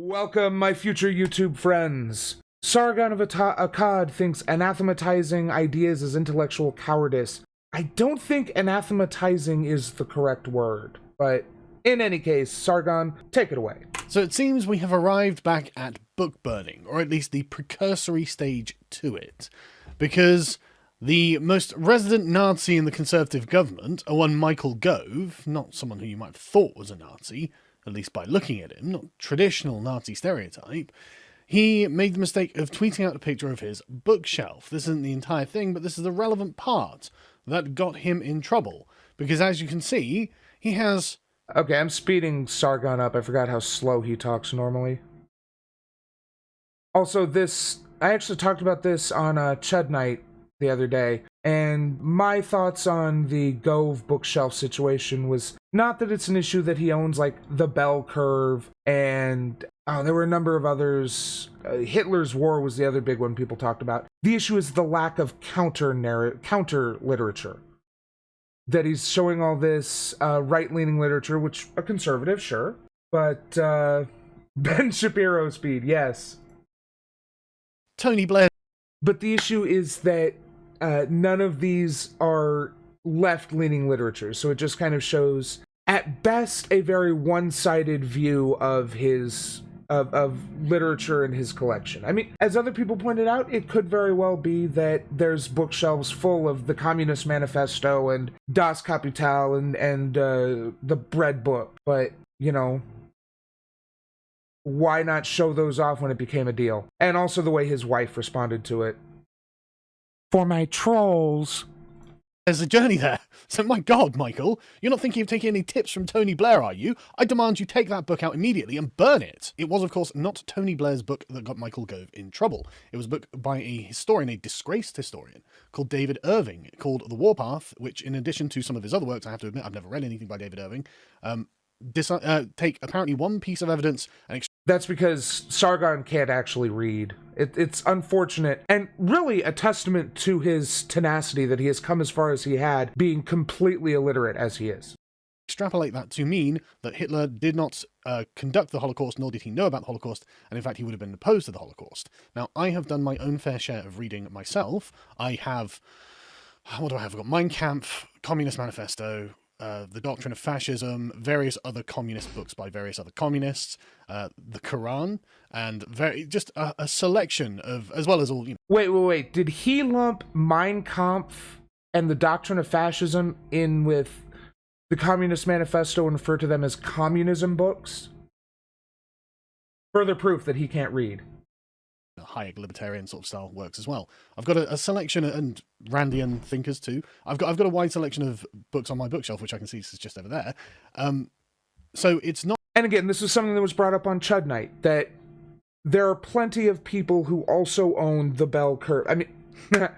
Welcome, my future YouTube friends. Sargon of Akkad thinks anathematizing ideas is intellectual cowardice. I don't think anathematizing is the correct word, but in any case, Sargon, take it away. So it seems we have arrived back at book burning, or at least the precursory stage to it, because the most resident Nazi in the Conservative government, a one Michael Gove, not someone who you might have thought was a Nazi, at least by looking at him, not traditional Nazi stereotype, he made the mistake of tweeting out a picture of his bookshelf. This isn't the entire thing, but this is the relevant part that got him in trouble, because as you can see, he has... Okay, I'm speeding Sargon up. I forgot how slow he talks normally. Also, I actually talked about this on Chud Night the other day, and my thoughts on the Gove bookshelf situation was not that it's an issue that he owns, like the Bell Curve, and there were a number of others. Hitler's War was the other big one people talked about. The issue is the lack of counter literature. That he's showing all this right-leaning literature, which a conservative, sure, but Ben Shapiro speed, yes. Tony Blair. But the issue is that none of these are left-leaning literature, so it just kind of shows, at best, a very one-sided view of his of literature in his collection. I mean, as other people pointed out, it could very well be that there's bookshelves full of the Communist Manifesto and Das Kapital and the Bread Book, but, you know, why not show those off when it became a deal? And also the way his wife responded to it. For my trolls. There's a journey there. So my God, Michael, you're not thinking of taking any tips from Tony Blair, are you? I demand you take that book out immediately and burn it. It was, of course, not Tony Blair's book that got Michael Gove in trouble. It was a book by a historian, a disgraced historian, called David Irving, called The Warpath, which, in addition to some of his other works, I have to admit, I've never read anything by David Irving, take apparently one piece of evidence and... That's because Sargon can't actually read. It's unfortunate, and really a testament to his tenacity that he has come as far as he had, being completely illiterate as he is. Extrapolate that to mean that Hitler did not conduct the Holocaust, nor did he know about the Holocaust, and in fact he would have been opposed to the Holocaust. Now, I have done my own fair share of reading myself. I have... What do I have? I've got Mein Kampf, Communist Manifesto, The Doctrine of Fascism, various other communist books by various other communists, the Quran, and just a selection of, as well as all, you know. Wait. Did he lump Mein Kampf and the Doctrine of Fascism in with the Communist Manifesto and refer to them as communism books? Further proof that he can't read. Hayek libertarian sort of style works as well. I've got a selection, and Randian thinkers too. I've got a wide selection of books on my bookshelf, which I can see is just over there. So it's not... And again, this is something that was brought up on Chud Night, that there are plenty of people who also own the Bell Curve. I mean,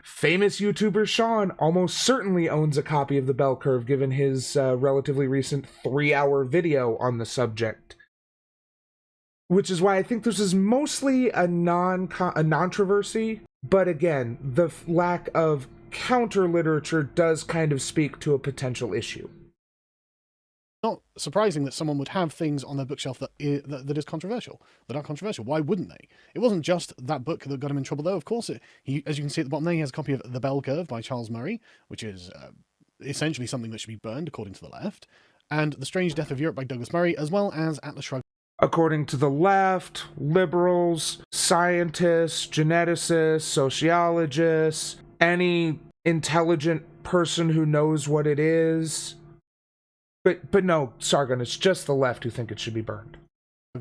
famous YouTuber Sean almost certainly owns a copy of the Bell Curve, given his relatively recent 3-hour video on the subject. Which is why I think this is mostly a non-controversy, but again, the lack of counter-literature does kind of speak to a potential issue. Not surprising that someone would have things on their bookshelf that is controversial, that are controversial. Why wouldn't they? It wasn't just that book that got him in trouble, though. Of course, as you can see at the bottom there, he has a copy of The Bell Curve by Charles Murray, which is essentially something that should be burned, according to the left, and The Strange Death of Europe by Douglas Murray, as well as Atlas Shrugged. According to the left, liberals, scientists, geneticists, sociologists, any intelligent person who knows what it is. But no, Sargon, it's just the left who think it should be burned.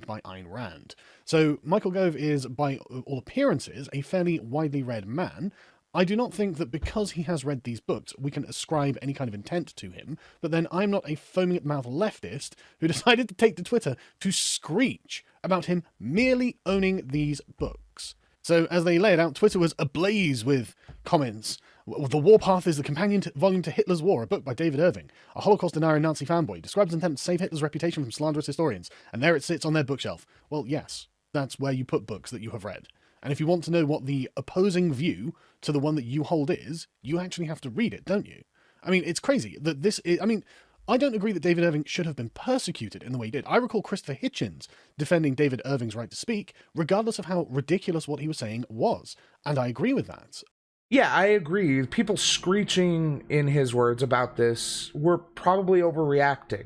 By Ayn Rand. So Michael Gove is, by all appearances, a fairly widely read man. I do not think that because he has read these books, we can ascribe any kind of intent to him, but then I'm not a foaming at the mouth leftist who decided to take to Twitter to screech about him merely owning these books. So as they lay it out, Twitter was ablaze with comments. The Warpath is the companion volume to Hitler's War, a book by David Irving, a Holocaust denier and Nazi fanboy, describes an attempt to save Hitler's reputation from slanderous historians, and there it sits on their bookshelf. Well, yes, that's where you put books that you have read. And if you want to know what the opposing view to the one that you hold is, you actually have to read it, don't you? I mean, it's crazy that this is... I mean, I don't agree that David Irving should have been persecuted in the way he did. I recall Christopher Hitchens defending David Irving's right to speak, regardless of how ridiculous what he was saying was. And I agree with that. Yeah, I agree. People screeching, in his words, about this were probably overreacting.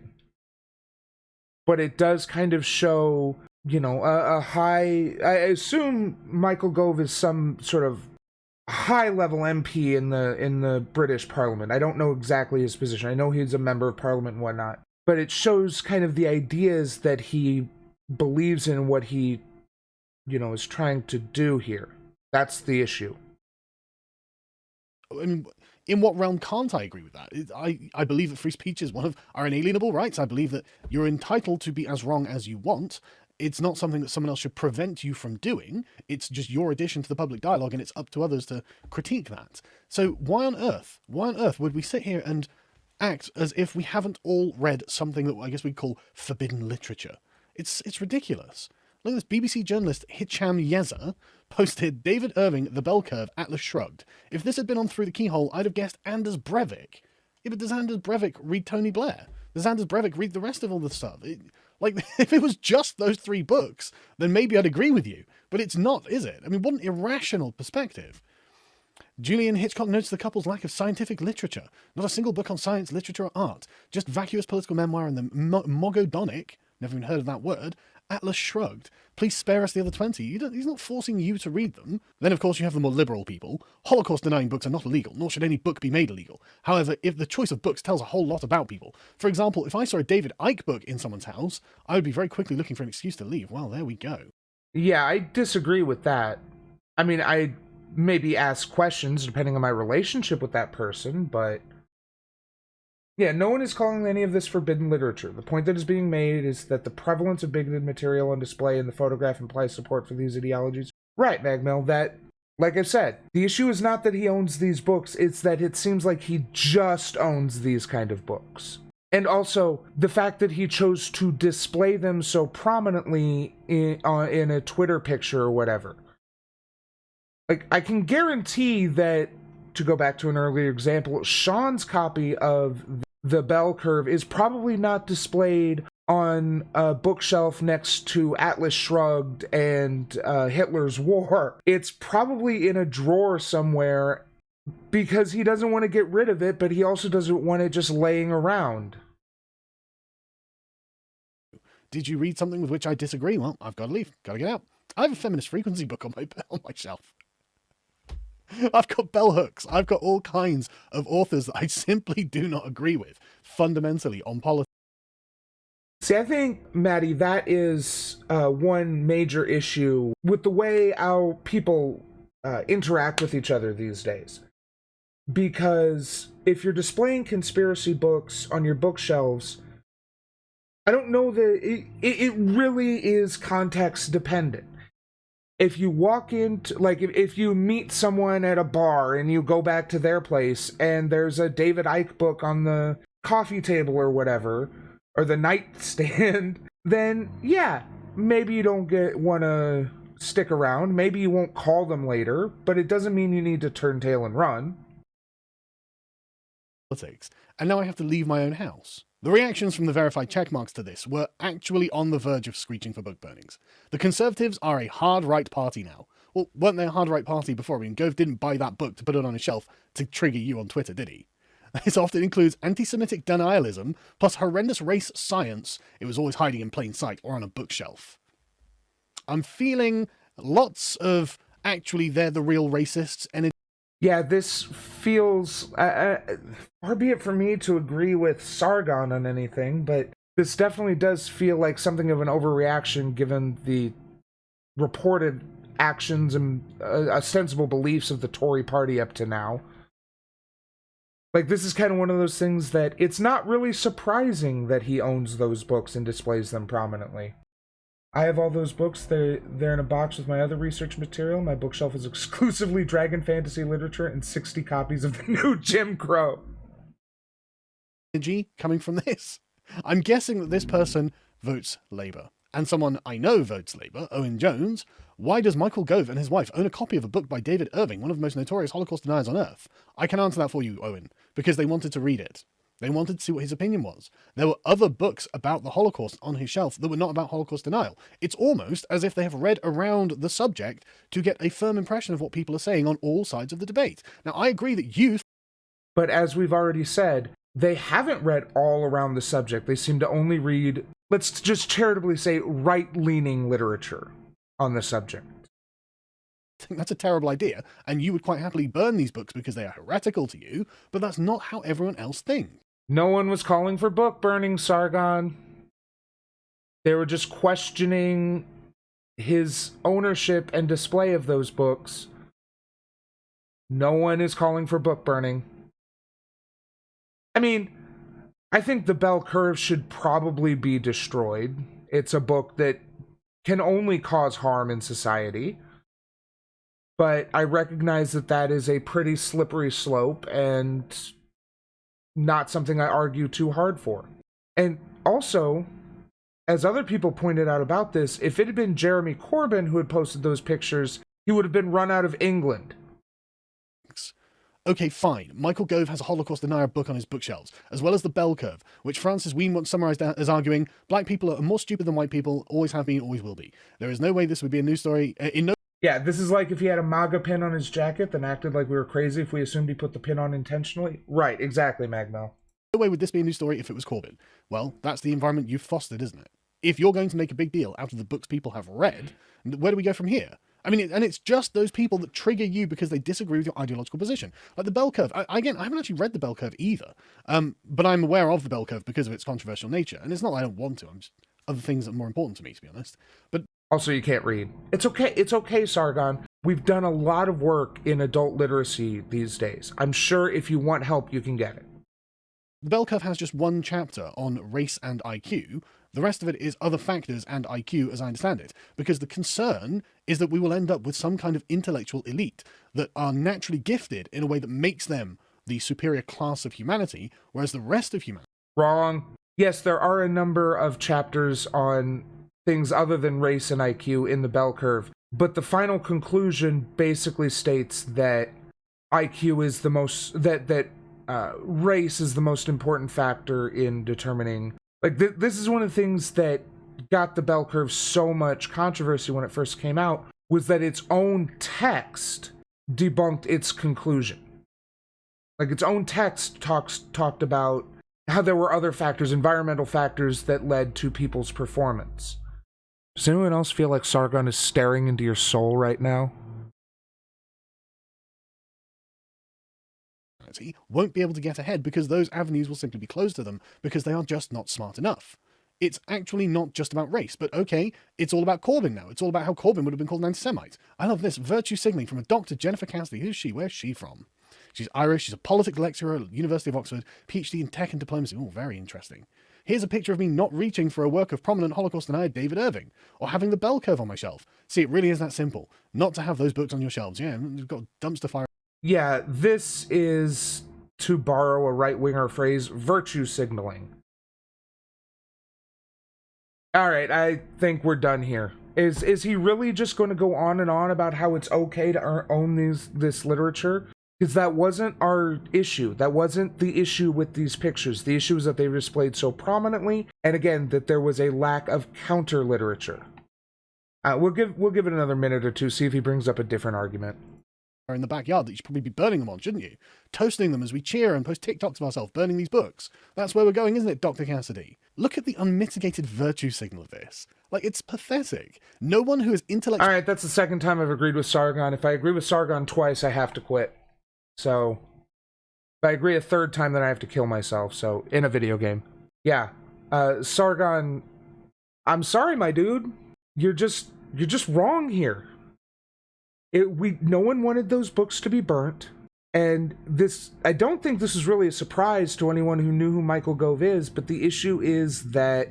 But it does kind of show, you know, a high... I assume Michael Gove is some sort of high-level MP in the British Parliament. I don't know exactly his position. I know he's a member of Parliament and whatnot. But it shows kind of the ideas that he believes in, what he, you know, is trying to do here. That's the issue. I mean, in what realm can't I agree with that? I believe that free speech is one of our inalienable rights. I believe that you're entitled to be as wrong as you want. It's not something that someone else should prevent you from doing. It's just your addition to the public dialogue, and it's up to others to critique that. So why on earth would we sit here and act as if we haven't all read something that I guess we'd call forbidden literature? It's ridiculous. Look at this. BBC journalist Hicham Yeza posted David Irving, The Bell Curve, Atlas Shrugged. If this had been on Through the Keyhole, I'd have guessed Anders Breivik. Yeah, but does Anders Breivik read Tony Blair? Does Anders Breivik read the rest of all the stuff? If it was just those 3 books, then maybe I'd agree with you. But it's not, is it? I mean, what an irrational perspective. Julian Hitchcock notes the couple's lack of scientific literature. Not a single book on science, literature, or art. Just vacuous political memoir and the mogodonic, never even heard of that word, Atlas Shrugged. Please spare us the other 20. He's not forcing you to read them. Then, of course, you have the more liberal people. Holocaust-denying books are not illegal, nor should any book be made illegal. However, if the choice of books tells a whole lot about people. For example, if I saw a David Icke book in someone's house, I would be very quickly looking for an excuse to leave. Well, there we go. Yeah, I disagree with that. I mean, I maybe ask questions depending on my relationship with that person, but... yeah, no one is calling any of this forbidden literature. The point that is being made is that the prevalence of bigoted material on display in the photograph implies support for these ideologies. Right, Magmel, that, like I said, the issue is not that he owns these books, it's that it seems like he just owns these kind of books. And also, the fact that he chose to display them so prominently in a Twitter picture or whatever. Like, I can guarantee that, to go back to an earlier example, Sean's copy of The Bell Curve is probably not displayed on a bookshelf next to Atlas Shrugged and Hitler's War. It's probably in a drawer somewhere because he doesn't want to get rid of it, but he also doesn't want it just laying around. Did you read something with which I disagree? Well, I've got to leave. Got to get out. I have a feminist frequency book on my shelf. I've got bell hooks. I've got all kinds of authors that I simply do not agree with, fundamentally, on politics. See, I think, Maddie, that is one major issue with the way how people interact with each other these days. Because if you're displaying conspiracy books on your bookshelves, I don't know that it really is context dependent. If you walk into, like, if you meet someone at a bar and you go back to their place and there's a David Icke book on the coffee table or whatever, or the nightstand, then yeah, maybe you don't want to stick around. Maybe you won't call them later, but it doesn't mean you need to turn tail and run. And now I have to leave my own house. The reactions from the verified checkmarks to this were actually on the verge of screeching for book burnings. The Conservatives are a hard right party now. Well, weren't they a hard right party before? I mean, Gove didn't buy that book to put it on his shelf to trigger you on Twitter, did he? This often includes anti-Semitic denialism, plus horrendous race science it was always hiding in plain sight or on a bookshelf. I'm feeling lots of, actually, they're the real racists energy. Yeah, this feels, far be it for me to agree with Sargon on anything, but this definitely does feel like something of an overreaction given the reported actions and ostensible beliefs of the Tory party up to now. Like, this is kind of one of those things that it's not really surprising that he owns those books and displays them prominently. I have all those books. They're in a box with my other research material. My bookshelf is exclusively dragon fantasy literature and 60 copies of the new Jim Crow. Energy coming from this. I'm guessing that this person votes Labour. And someone I know votes Labour, Owen Jones. Why does Michael Gove and his wife own a copy of a book by David Irving, one of the most notorious Holocaust deniers on Earth? I can answer that for you, Owen, because they wanted to read it. They wanted to see what his opinion was. There were other books about the Holocaust on his shelf that were not about Holocaust denial. It's almost as if they have read around the subject to get a firm impression of what people are saying on all sides of the debate. Now, I agree that youth... But as we've already said, they haven't read all around the subject. They seem to only read, let's just charitably say, right-leaning literature on the subject. I think that's a terrible idea, and you would quite happily burn these books because they are heretical to you, but that's not how everyone else thinks. No one was calling for book burning, Sargon. They were just questioning his ownership and display of those books. No one is calling for book burning. I mean, I think The Bell Curve should probably be destroyed. It's a book that can only cause harm in society. But I recognize that that is a pretty slippery slope and not something I argue too hard for. And also, as other people pointed out about this, if it had been Jeremy Corbyn who had posted those pictures, he would have been run out of England. Okay, fine. Michael Gove has a Holocaust denier book on his bookshelves, as well as The Bell Curve, which Francis Wheen once summarized as arguing, black people are more stupid than white people, always have been, always will be. There is no way this would be a news story. Yeah, this is like if he had a MAGA pin on his jacket, then acted like we were crazy if we assumed he put the pin on intentionally. Right, exactly, Magmel. No way would this be a news story if it was Corbyn. Well, that's the environment you've fostered, isn't it? If you're going to make a big deal out of the books people have read, where do we go from here? I mean, and it's just those people that trigger you because they disagree with your ideological position. Like The Bell Curve. Again, I haven't actually read The Bell Curve either, but I'm aware of The Bell Curve because of its controversial nature. And it's not that I don't want to. I'm just other things that are more important to me, to be honest. But also, you can't read. It's okay. It's okay, Sargon. We've done a lot of work in adult literacy these days. I'm sure if you want help, you can get it. The Bell Curve has just one chapter on race and IQ. The rest of it is other factors and IQ, as I understand it, because the concern is that we will end up with some kind of intellectual elite that are naturally gifted in a way that makes them the superior class of humanity, whereas the rest of humanity... Wrong. Yes, there are a number of chapters on things other than race and IQ in the Bell Curve, but the final conclusion basically states that IQ is the most... that race is the most important factor in determining... Like, this is one of the things that got the Bell Curve so much controversy when it first came out, was that its own text debunked its conclusion. Like, its own text talked about how there were other factors, environmental factors, that led to people's performance. Does anyone else feel like Sargon is staring into your soul right now? Won't be able to get ahead because those avenues will simply be closed to them because they are just not smart enough. It's actually not just about race, but okay, it's all about Corbyn now. It's all about how Corbyn would have been called an anti-Semite. I love this. Virtue signaling from a Dr. Jennifer Cassidy. Who's she? Where's she from? She's Irish. She's a politics lecturer at the University of Oxford, PhD in tech and diplomacy. Oh, very interesting. Here's a picture of me not reaching for a work of prominent Holocaust denier David Irving, or having the Bell Curve on my shelf. See, it really is that simple. Not to have those books on your shelves. Yeah, you've got dumpster fire. Yeah, this is, to borrow a right-winger phrase, virtue signaling. All right, I think we're done here. Is he really just going to go on and on about how it's okay to own this literature? Because that wasn't our issue. That wasn't the issue with these pictures. The issue is that they were displayed so prominently, and again, that there was a lack of counter literature. We'll give it another minute or two, see if he brings up a different argument. In the backyard that you should probably be burning them on, shouldn't you? Toasting them as we cheer and post TikToks of ourselves burning these books. That's where we're going, isn't it, Dr. Cassidy? Look at the unmitigated virtue signal of this. Like, it's pathetic. No one who is intellectual... Alright, that's the second time I've agreed with Sargon. If I agree with Sargon twice, I have to quit. So, if I agree a third time, then I have to kill myself, so, in a video game. Yeah. Sargon, I'm sorry, my dude. You're just wrong here. No one wanted those books to be burnt, and I don't think this is really a surprise to anyone who knew who Michael Gove is, but the issue is that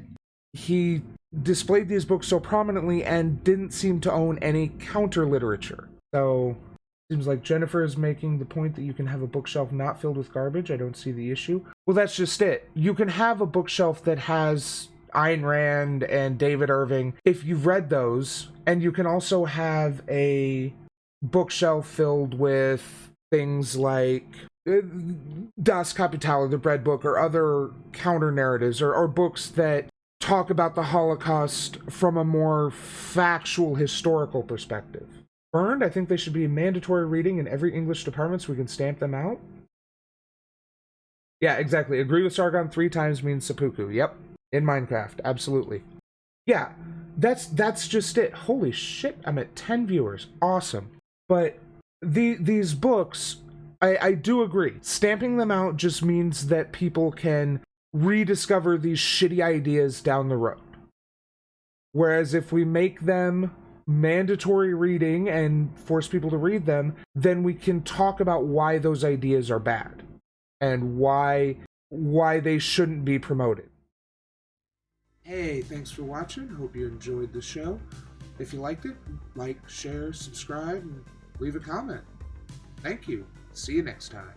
he displayed these books so prominently and didn't seem to own any counter literature. So, seems like Jennifer is making the point that you can have a bookshelf not filled with garbage. I don't see the issue. Well, that's just it. You can have a bookshelf that has Ayn Rand and David Irving if you've read those, and you can also have a bookshelf filled with things like Das Kapital, the Bread Book, or other counter narratives, or books that talk about the Holocaust from a more factual, historical perspective. Burned, I think they should be mandatory reading in every English department so we can stamp them out. Yeah, exactly. Agree with Sargon 3 times means seppuku. Yep. In Minecraft. Absolutely. Yeah, that's just it. Holy shit, I'm at 10 viewers. Awesome. But these books, I do agree. Stamping them out just means that people can rediscover these shitty ideas down the road. Whereas if we make them mandatory reading and force people to read them, then we can talk about why those ideas are bad and why they shouldn't be promoted. Hey, thanks for watching. Hope you enjoyed the show. If you liked it, like, share, subscribe, and leave a comment. Thank you. See you next time.